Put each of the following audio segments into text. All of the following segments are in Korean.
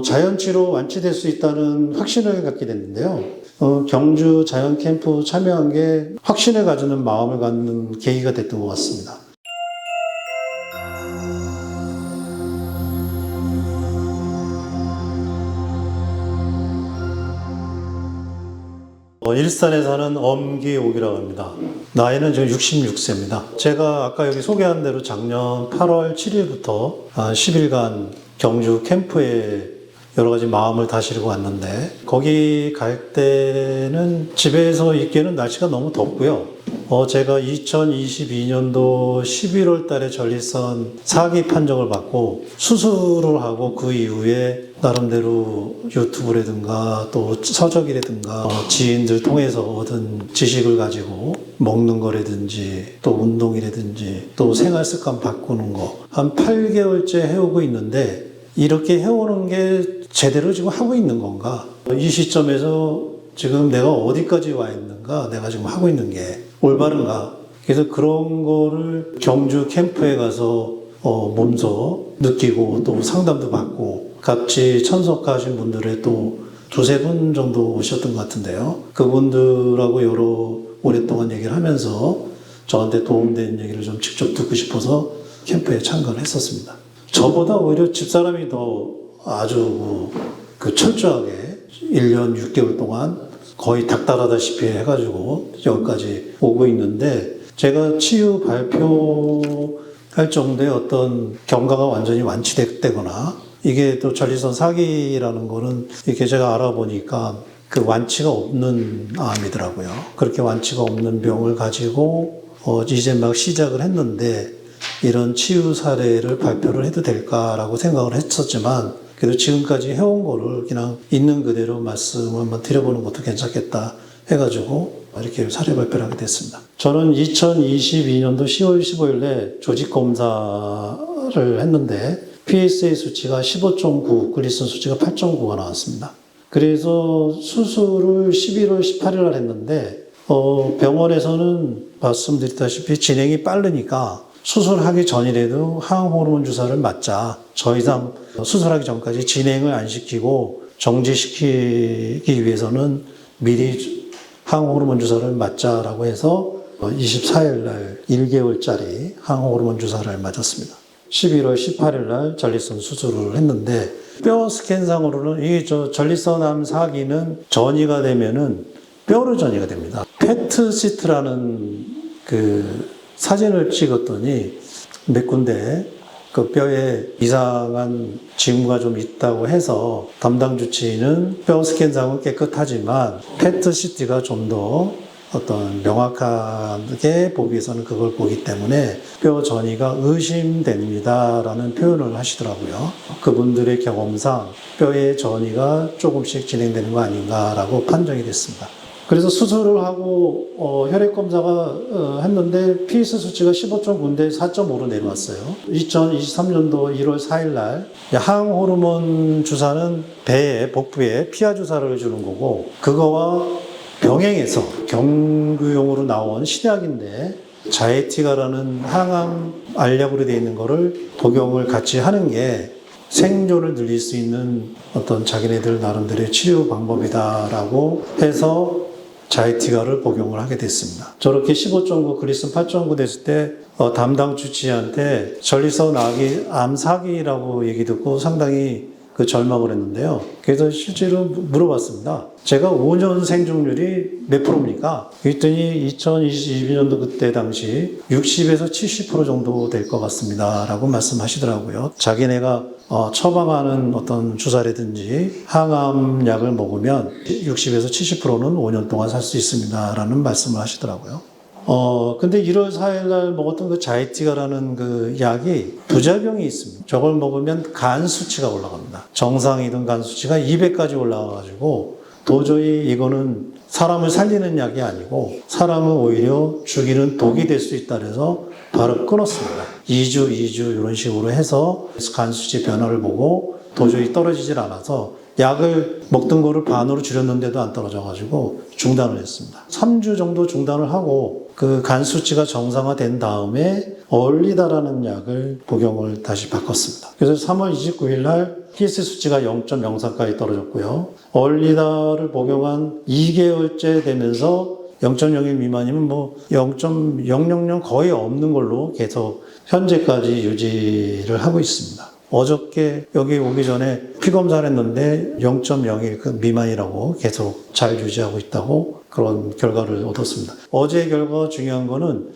자연치로 완치될 수 있다는 확신을 갖게 됐는데요. 경주 자연 캠프 참여한 게 확신을 가지는 마음을 갖는 계기가 됐던 것 같습니다. 일산에 사는 엄기옥이라고 합니다. 나이는 지금 66세입니다. 제가 아까 여기 소개한 대로 작년 8월 7일부터 10일간 경주 캠프에 여러 가지 마음을 다스리고 왔는데, 거기 갈 때는 집에서 있기에는 날씨가 너무 덥고요. 제가 2022년도 11월 달에 전립선 사기 판정을 받고 수술을 하고, 그 이후에 나름대로 유튜브라든가 또 서적이라든가 지인들 통해서 얻은 지식을 가지고 먹는 거라든지 또 운동이라든지 또 생활 습관 바꾸는 거 한 8개월째 해오고 있는데, 이렇게 해오는 게 제대로 지금 하고 있는 건가? 이 시점에서 지금 내가 어디까지 와 있는가? 내가 지금 하고 있는 게 올바른가? 그래서 그런 거를 경주 캠프에 가서 몸소 느끼고 또 상담도 받고, 같이 참석하신 분들의 또 두세 분 정도 오셨던 것 같은데요. 그분들하고 오랫동안 얘기를 하면서 저한테 도움된 얘기를 좀 직접 듣고 싶어서 캠프에 참가를 했었습니다. 저보다 오히려 집사람이 더 아주 철저하게 1년 6개월 동안 거의 닥달하다시피 해가지고 여기까지 오고 있는데, 제가 치유 발표할 정도의 어떤 경과가 완전히 완치됐다거나, 이게 또 전립선 사기라는 거는 이렇게 제가 알아보니까 그 완치가 없는 암이더라고요. 그렇게 완치가 없는 병을 가지고 이제 막 시작을 했는데, 이런 치유 사례를 발표를 해도 될까라고 생각을 했었지만, 그래도 지금까지 해온 거를 그냥 있는 그대로 말씀을 한번 드려보는 것도 괜찮겠다 해가지고 이렇게 사례 발표를 하게 됐습니다. 저는 2022년도 10월 15일에 조직검사를 했는데 PSA 수치가 15.9, 글리슨 수치가 8.9가 나왔습니다. 그래서 수술을 11월 18일 날 했는데, 병원에서는 말씀드렸다시피 진행이 빠르니까 수술하기 전이라도 항호르몬 주사를 맞자. 더 이상 수술하기 전까지 진행을 안 시키고 정지시키기 위해서는 미리 항호르몬 주사를 맞자라고 해서 24일 날 1개월짜리 항호르몬 주사를 맞았습니다. 11월 18일 날 전립선 수술을 했는데, 뼈 스캔상으로는 이게 전립선암 사기는 전이가 되면은 뼈로 전이가 됩니다. 페트시트라는 사진을 찍었더니 몇 군데 그 뼈에 이상한 징후가 좀 있다고 해서 담당 주치의는 뼈 스캔상은 깨끗하지만 PET-CT가 좀 더 어떤 명확하게 보기 위해서는 그걸 보기 때문에 뼈 전이가 의심됩니다라는 표현을 하시더라고요. 그분들의 경험상 뼈의 전이가 조금씩 진행되는 거 아닌가라고 판정이 됐습니다. 그래서 수술을 하고 혈액검사가 했는데 PS 수치가 15.9인데 4.5로 내려왔어요. 2023년도 1월 4일 날 항호르몬 주사는 배에, 복부에 피하 주사를 주는 거고, 그거와 병행해서 경구용으로 나온 신약인데 자에티가라는 항암 알약으로 되어 있는 거를 복용을 같이 하는 게 생존을 늘릴 수 있는 어떤 자기네들 나름대로의 치료 방법이다라고 해서 자에티가를 복용을 하게 됐습니다. 저렇게 15.9, 글리슨 8.9 됐을 때 담당 주치의한테 전립선 암 사기라고 얘기 듣고 상당히 절망을 했는데요. 그래서 실제로 물어봤습니다. 제가 5년 생존율이 몇 프로입니까? 그랬더니 2022년도 그때 당시 60에서 70% 정도 될 것 같습니다 라고 말씀하시더라고요. 자기네가 처방하는 어떤 주사라든지 항암약을 먹으면 60에서 70%는 5년 동안 살 수 있습니다 라는 말씀을 하시더라고요. 근데 1월 4일 날 먹었던 그 자이티가라는 그 약이 부작용이 있습니다. 저걸 먹으면 간 수치가 올라갑니다. 정상이던 간 수치가 200까지 올라가가지고 도저히 이거는 사람을 살리는 약이 아니고 사람을 오히려 죽이는 독이 될 수 있다 그래서 바로 끊었습니다. 2주 이런 식으로 해서 간 수치 변화를 보고 도저히 떨어지질 않아서 약을 먹던 거를 반으로 줄였는데도 안 떨어져가지고 중단을 했습니다. 3주 정도 중단을 하고 그 간 수치가 정상화된 다음에 얼리다라는 약을 복용을 다시 바꿨습니다. 그래서 3월 29일 날 PSA 수치가 0.04까지 떨어졌고요. 얼리다를 복용한 2개월째 되면서 0.01 미만이면 뭐 0.000 거의 없는 걸로 계속 현재까지 유지를 하고 있습니다. 어저께 여기 오기 전에 피 검사를 했는데 0.01 그 미만이라고 계속 잘 유지하고 있다고 그런 결과를 얻었습니다. 어제 결과 중요한 거는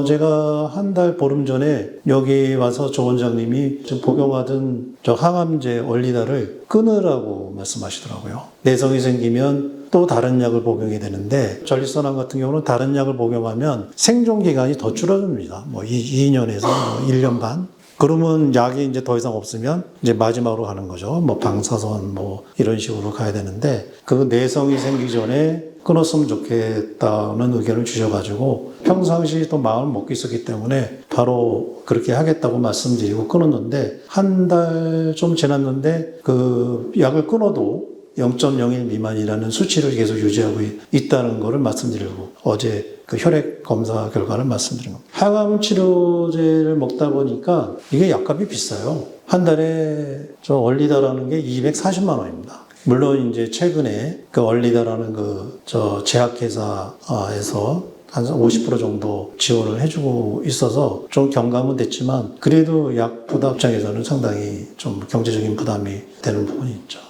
제가 한 달 보름 전에 여기 와서 조 원장님이 지금 복용하던 저 항암제 얼리다를 끊으라고 말씀하시더라고요. 내성이 생기면 또 다른 약을 복용이 되는데 전리선암 같은 경우는 다른 약을 복용하면 생존 기간이 더 줄어듭니다. 뭐 2년에서 뭐 1년 반. 그러면 약이 이제 더 이상 없으면 이제 마지막으로 가는 거죠. 뭐 방사선 뭐 이런 식으로 가야 되는데 그 내성이 생기기 전에 끊었으면 좋겠다는 의견을 주셔가지고 평상시 또 마음을 먹고 있었기 때문에 바로 그렇게 하겠다고 말씀드리고 끊었는데 한 달 좀 지났는데 그 약을 끊어도 0.01 미만이라는 수치를 계속 유지하고 있다는 것을 말씀드리고 어제 그 혈액 검사 결과를 말씀드린 겁니다. 항암 치료제를 먹다 보니까 이게 약값이 비싸요. 한 달에 저 얼리다라는 게 240만 원입니다. 물론 이제 최근에 그 얼리다라는 그 저 제약회사에서 한 50% 정도 지원을 해주고 있어서 좀 경감은 됐지만 그래도 약 부담 입장에서는 상당히 좀 경제적인 부담이 되는 부분이 있죠.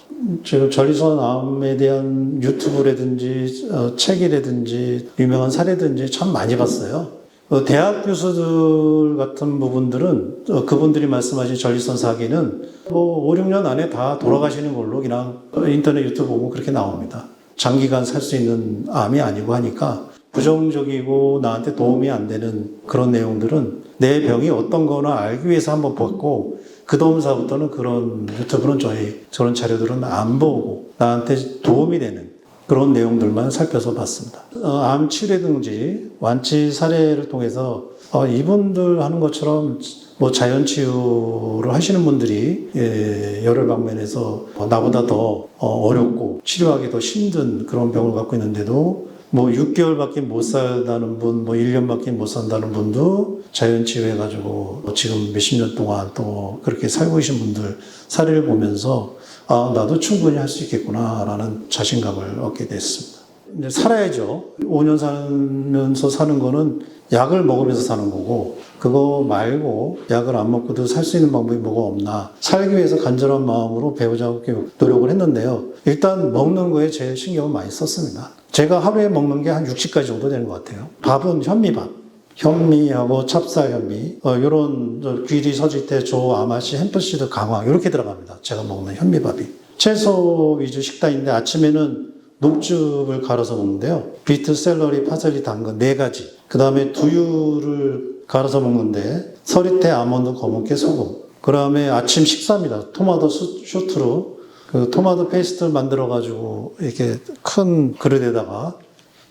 지금 전리선암에 대한 유튜브라든지 책이라든지 유명한 사례든지 참 많이 봤어요. 대학 교수들 같은 부분들은 그분들이 말씀하신 전리선 사기는 뭐 5, 6년 안에 다 돌아가시는 걸로 그냥 인터넷 유튜브 보면 그렇게 나옵니다. 장기간 살 수 있는 암이 아니고 하니까 부정적이고 나한테 도움이 안 되는 그런 내용들은 내 병이 어떤 거나 알기 위해서 한번 봤고 그 다음서부터는 그런 유튜브는 저런 자료들은 안 보고 나한테 도움이 되는 그런 내용들만 살펴서 봤습니다. 암 치료라든지 완치 사례를 통해서 이분들 하는 것처럼 뭐 자연 치유를 하시는 분들이 여러 방면에서 나보다 더 어렵고 치료하기 더 힘든 그런 병을 갖고 있는데도 뭐 6개월밖에 못 산다는 분, 뭐 1년밖에 못 산다는 분도 자연 치유해가지고 지금 몇십 년 동안 또 그렇게 살고 계신 분들 사례를 보면서 나도 충분히 할 수 있겠구나라는 자신감을 얻게 됐습니다. 이제 살아야죠. 5년 살면서 사는 거는 약을 먹으면서 사는 거고 그거 말고 약을 안 먹고도 살 수 있는 방법이 뭐가 없나 살기 위해서 간절한 마음으로 배우자고 노력을 했는데요. 일단 먹는 거에 제일 신경을 많이 썼습니다. 제가 하루에 먹는 게 한 60가지 정도 되는 것 같아요. 밥은 현미밥, 현미하고 찹쌀 현미, 요런 귀리 서지태, 조, 아마시, 햄프시드, 강황 이렇게 들어갑니다. 제가 먹는 현미밥이. 채소 위주 식단인데 아침에는 녹즙을 갈아서 먹는데요. 비트, 샐러리, 파슬리, 당근 4가지. 그 다음에 두유를 갈아서 먹는데 서리태, 아몬드, 검은깨, 소금. 그 다음에 아침 식사입니다. 토마토 쇼트로 그 토마토 페이스트를 만들어가지고 이렇게 큰 그릇에다가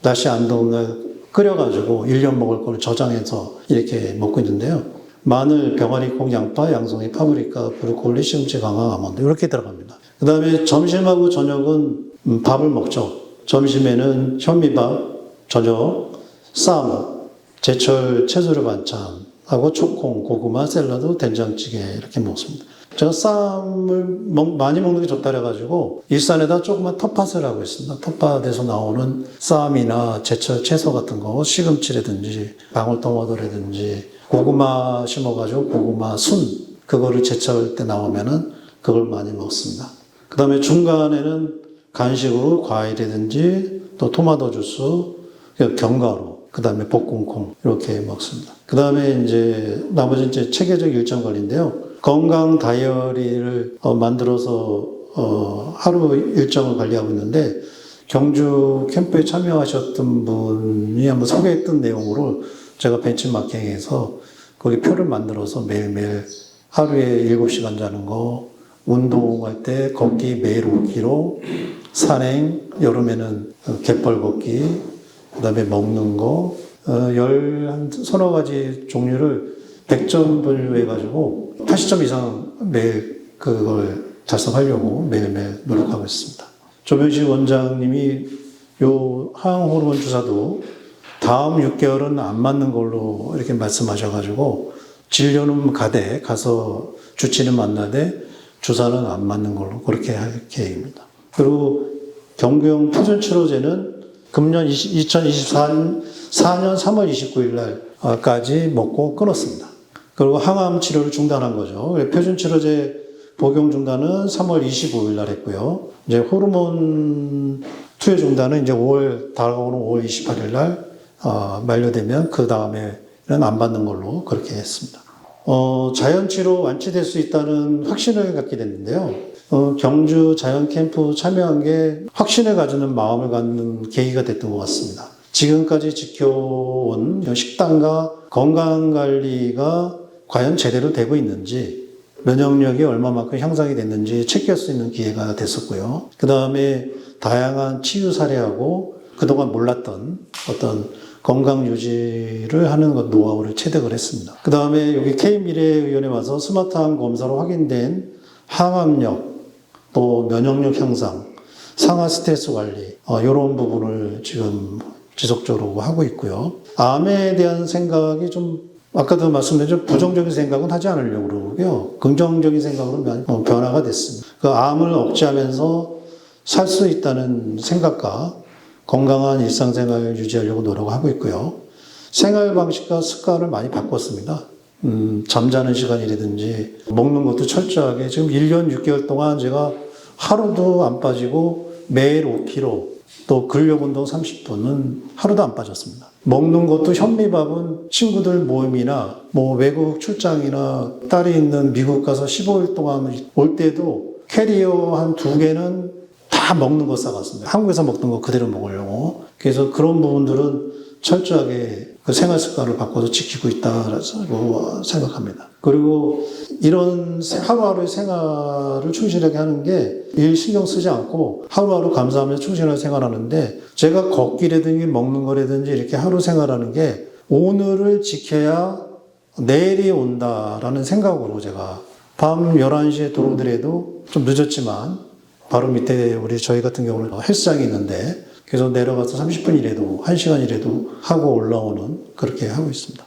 날씨 안 더운 날 끓여가지고 1년 먹을 걸 저장해서 이렇게 먹고 있는데요. 마늘, 병아리, 콩, 양파, 양송이, 파프리카, 브로콜리, 시금치, 강황, 아몬드 이렇게 들어갑니다. 그 다음에 점심하고 저녁은 밥을 먹죠. 점심에는 현미밥, 저녁, 쌈, 제철 채소류 반찬하고 초콩, 고구마, 샐러드, 된장찌개 이렇게 먹습니다. 제가 쌈을 많이 먹는 게 좋다 그래가지고 일산에다 조그만 텃밭을 하고 있습니다. 텃밭에서 나오는 쌈이나 제철 채소 같은 거, 시금치라든지 방울토마토라든지 고구마 심어가지고 고구마 순 그거를 제철 때 나오면은 그걸 많이 먹습니다. 그 다음에 중간에는 간식으로 과일이라든지 또 토마토 주스, 견과류, 그 다음에 볶음콩 이렇게 먹습니다. 그 다음에 이제 나머지 이제 체계적 일정 관리인데요. 건강 다이어리를 만들어서 하루 일정을 관리하고 있는데 경주 캠프에 참여하셨던 분이 한번 소개했던 내용으로 제가 벤치마킹해서 거기 표를 만들어서 매일매일 하루에 7시간 자는 거, 운동할 때 걷기 매일 5km, 산행, 여름에는 갯벌 걷기, 그 다음에 먹는 거, 서너 가지 종류를 100점 분류해가지고 80점 이상 매일 그걸 달성하려고 매일매일 노력하고 있습니다. 조병식 원장님이 요 항호르몬 주사도 다음 6개월은 안 맞는 걸로 이렇게 말씀하셔가지고 진료는 가서 주치는 만나되 주사는 안 맞는 걸로 그렇게 할 계획입니다. 그리고 경구용 표준치료제는 금년 2024년 3월 29일 날까지 먹고 끊었습니다. 그리고 항암 치료를 중단한 거죠. 표준치료제 복용 중단은 3월 25일 날 했고요. 이제 호르몬 투여 중단은 이제 다가오는 5월 28일 날 만료되면 그 다음에는 안 받는 걸로 그렇게 했습니다. 자연치료 완치될 수 있다는 확신을 갖게 됐는데요. 경주 자연 캠프 참여한 게 확신을 가지는 마음을 갖는 계기가 됐던 것 같습니다. 지금까지 지켜온 식단과 건강관리가 과연 제대로 되고 있는지, 면역력이 얼마만큼 향상이 됐는지 체크할 수 있는 기회가 됐었고요. 그 다음에 다양한 치유 사례하고 그동안 몰랐던 어떤 건강 유지를 하는 것 노하우를 체득을 했습니다. 그 다음에 여기 K미래의원에 와서 스마트한 검사로 확인된 항암력, 또 면역력 향상, 상하 스트레스 관리, 이런 부분을 지금 지속적으로 하고 있고요. 암에 대한 생각이 좀 아까도 말씀드린 부정적인 생각은 하지 않으려고 그러고요. 긍정적인 생각으로 변화가 됐습니다. 그 암을 억제하면서 살 수 있다는 생각과 건강한 일상생활을 유지하려고 노력하고 있고요. 생활 방식과 습관을 많이 바꿨습니다. 잠자는 시간이라든지 먹는 것도 철저하게 지금 1년 6개월 동안 제가 하루도 안 빠지고 매일 5kg 또 근력운동 30분은 하루도 안 빠졌습니다. 먹는 것도 현미밥은 친구들 모임이나 외국 출장이나 딸이 있는 미국 가서 15일 동안 올 때도 캐리어 한 2개는 다 먹는 거 싸갔습니다. 한국에서 먹던 거 그대로 먹으려고. 그래서 그런 부분들은 철저하게 그 생활 습관을 바꿔서 지키고 있다고 생각합니다. 그리고 이런 하루하루의 생활을 충실하게 하는 게 일 신경 쓰지 않고 하루하루 감사하면서 충실하게 생활하는데, 제가 걷기라든지 먹는 거라든지 이렇게 하루 생활하는 게 오늘을 지켜야 내일이 온다라는 생각으로 제가 밤 11시에 들어오더라도 좀 늦었지만 바로 밑에 저희 같은 경우는 헬스장이 있는데 그래서 내려가서 30분이라도 1시간이라도 하고 올라오는 그렇게 하고 있습니다.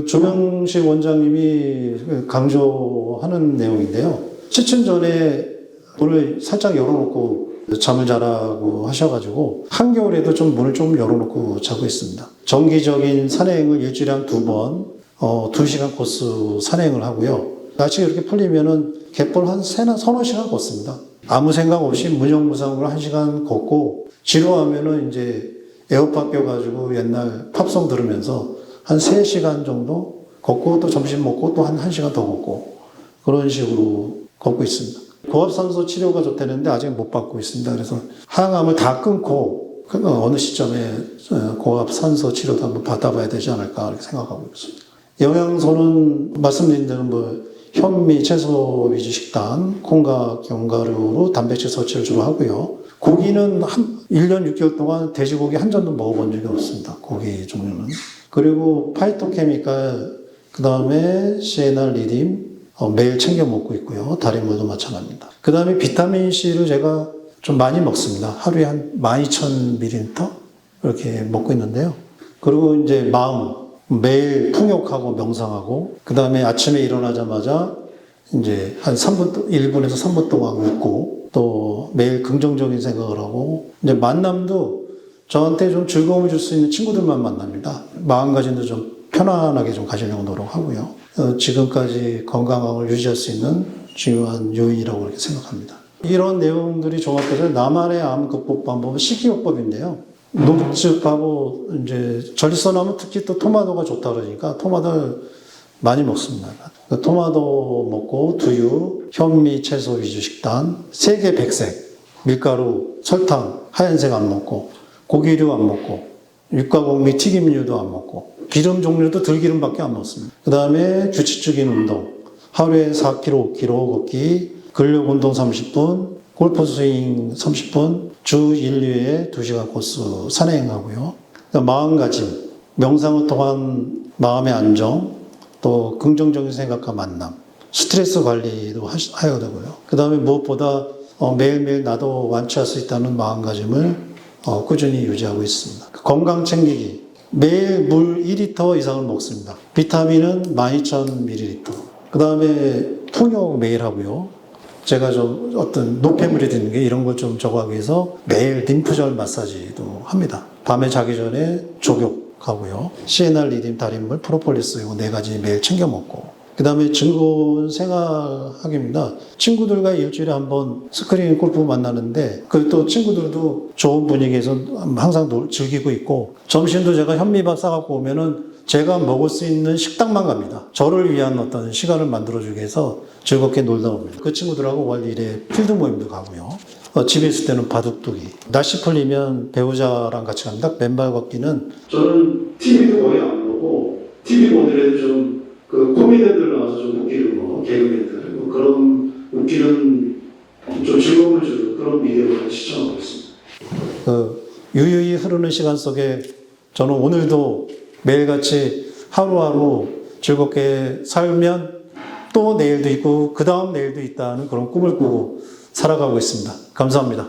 조명식 원장님이 강조하는 내용인데요. 시즌 전에 문을 살짝 열어놓고 잠을 자라고 하셔가지고 한겨울에도 좀 문을 좀 열어놓고 자고 있습니다. 정기적인 산행을 일주일에 한 2번 2시간 코스 산행을 하고요. 날씨가 이렇게 풀리면은 갯벌 한 서너 시간 걷습니다. 아무 생각 없이 무념무상으로 1시간 걷고 지루하면은 이제 에어팟 껴가지고 옛날 팝송 들으면서 한 3시간 정도 걷고 또 점심 먹고 또 한 1시간 더 걷고 그런 식으로 걷고 있습니다. 고압산소 치료가 좋다는데 아직 못 받고 있습니다. 그래서 항암을 다 끊고 어느 시점에 고압산소 치료도 한번 받아봐야 되지 않을까 이렇게 생각하고 있습니다. 영양소는 말씀드린 대로 현미, 채소 위주 식단, 콩과 견과류로 단백질 섭취를 주로 하고요. 고기는 1년 6개월 동안 돼지고기 한 점도 먹어본 적이 없습니다. 고기 종류는. 그리고 파이토케미칼, 그 다음에 시에날 리딘 매일 챙겨 먹고 있고요. 다리물도 마찬가지입니다. 그 다음에 비타민C를 제가 좀 많이 먹습니다. 하루에 한 12,000ml 이렇게 먹고 있는데요. 그리고 이제 마음, 매일 풍욕하고 명상하고, 그 다음에 아침에 일어나자마자 이제 한 1분에서 3분 동안 웃고, 또 매일 긍정적인 생각을 하고, 이제 만남도 저한테 좀 즐거움을 줄 수 있는 친구들만 만납니다. 마음가짐도 좀 편안하게 좀 가지려고 노력하고요. 지금까지 건강함을 유지할 수 있는 중요한 요인이라고 그렇게 생각합니다. 이런 내용들이 종합돼서 나만의 암 극복 방법은 식이요법인데요. 녹즙하고 이제 전립선하면 특히 또 토마토가 좋다 그러니까 토마토를 많이 먹습니다. 토마토 먹고 두유, 현미, 채소 위주 식단, 세계 백색, 밀가루, 설탕, 하얀색 안 먹고, 고기류 안 먹고, 육가공미 튀김류도 안 먹고, 기름 종류도 들기름밖에 안 먹습니다. 그 다음에 규칙적인 운동, 하루에 4km, 5km 걷기, 근력 운동 30분, 골프 스윙 30분, 주 1, 2회 2시간 코스 산행하고요. 마음가짐, 명상을 통한 마음의 안정, 또 긍정적인 생각과 만남, 스트레스 관리도 해야 되고요. 그 다음에 무엇보다 매일매일 나도 완치할 수 있다는 마음가짐을 꾸준히 유지하고 있습니다. 건강 챙기기, 매일 물 2리터 이상을 먹습니다. 비타민은 12,000ml. 그 다음에 통역 매일 하고요. 제가 좀 어떤 노폐물이 드는 게 이런 걸 좀 저거하기 위해서 매일 림프절 마사지도 합니다. 밤에 자기 전에 족욕하고요. CNR 리듬 달인물 프로폴리스 이거 4가지 매일 챙겨 먹고 그 다음에 즐거운 생활하기입니다. 친구들과 일주일에 한 번 스크린 골프 만나는데 그 또 친구들도 좋은 분위기에서 항상 즐기고 있고 점심도 제가 현미밥 싸갖고 오면은 제가 먹을 수 있는 식당만 갑니다. 저를 위한 어떤 시간을 만들어주기 위해서 즐겁게 놀다 옵니다. 그 친구들하고 월 1회 필드 모임도 가고요. 집에 있을 때는 바둑두기. 날씨 풀리면 배우자랑 같이 갑니다. 맨발 걷기는 저는 TV도 거의 안 보고 TV 보더라도 좀 그 코미디언들 나와서 좀 웃기는 거, 개그맨들 뭐 그런 웃기는 좀 즐거움을 주는 그런 미디어를 시청하고 있습니다. 유유히 흐르는 시간 속에 저는 오늘도 매일같이 하루하루 즐겁게 살면 또 내일도 있고 그 다음 내일도 있다는 그런 꿈을 꾸고 살아가고 있습니다. 감사합니다.